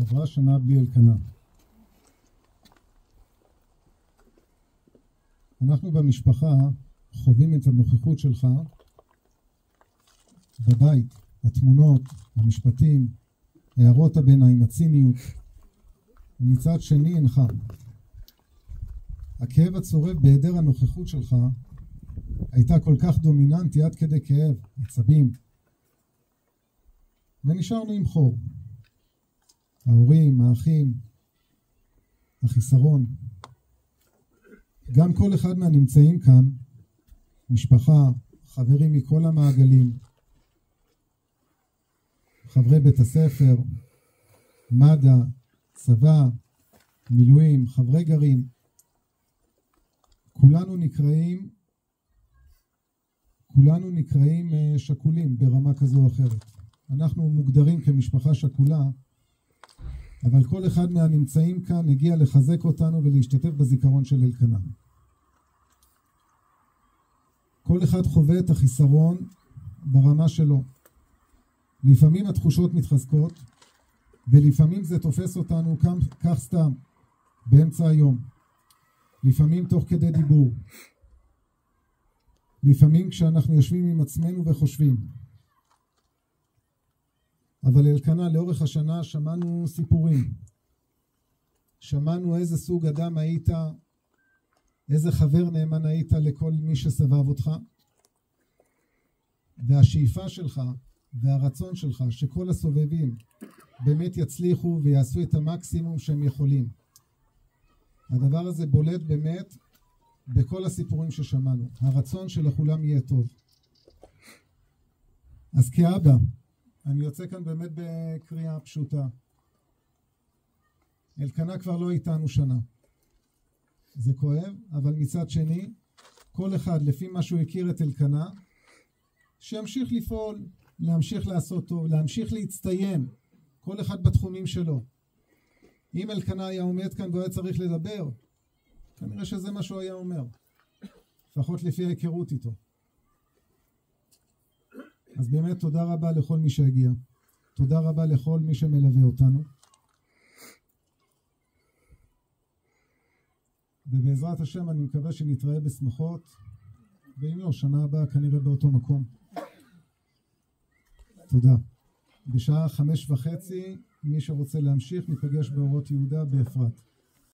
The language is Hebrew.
עברה שנה בלי אלקנה. אנחנו במשפחה חווים את הנוכחות שלך בבית, התמונות, המשפטים, הערות הביניים, הציניות, ומצד שני אינך. הכאב הצורב בהיעדר הנוכחות שלך הייתה כל כך דומיננטי עד כדי כאב, עצבים, ונשארנו עם חור. ההורים, האחים, החיסרון. גם כל אחד מהנמצאים כאן, משפחה, חברים מכל המעגלים, חברי בית הספר, מד"א, צבא, מילואים, חברי גרעין, כולנו נקראים שקולים ברמה כזו או אחרת. אנחנו מוגדרים כמשפחה שקולה, אבל כל אחד מהנמצאים כאן הגיע לחזק אותנו ולהשתתף בזיכרון של אלקנה. כל אחד חווה את החיסרון ברמה שלו. לפעמים התחושות מתחזקות, ולפעמים זה תופס אותנו כך סתם, באמצע היום. לפעמים תוך כדי דיבור. לפעמים כשאנחנו יושבים עם עצמנו וחושבים. אבל אלקנה, לאורך השנה שמענו סיפורים. שמענו איזה סוג אדם היית, איזה חבר נאמן היית לכל מי שסבב אותך. והשאיפה שלך והרצון שלך שכל הסובבים באמת יצליחו ויעשו את המקסימום שהם יכולים. הדבר הזה בולט באמת בכל הסיפורים ששמענו. הרצון שלכולם יהיה טוב. אז כאבא, אני יוצא כאן באמת בקריאה פשוטה. אלקנה כבר לא איתנו שנה. זה כואב, אבל מצד שני, כל אחד לפי מה שהוא הכיר את אלקנה, שימשיך לפעול, להמשיך לעשות טוב, להמשיך להצטיין, כל אחד בתחומים שלו. אם אלקנה היה עומד כאן והיה צריך לדבר, כנראה שזה מה שהוא היה אומר. לפחות לפי ההיכרות איתו. אז באמת תודה רבה לכל מי שהגיע. תודה רבה לכל מי שמלווה אותנו. ובעזרת השם אני מקווה שנתראה בשמחות, ואם לא, שנה הבאה כנראה באותו מקום. תודה. בשעה 5:30, מי שרוצה להמשיך, ניפגש באורות יהודה באפרת.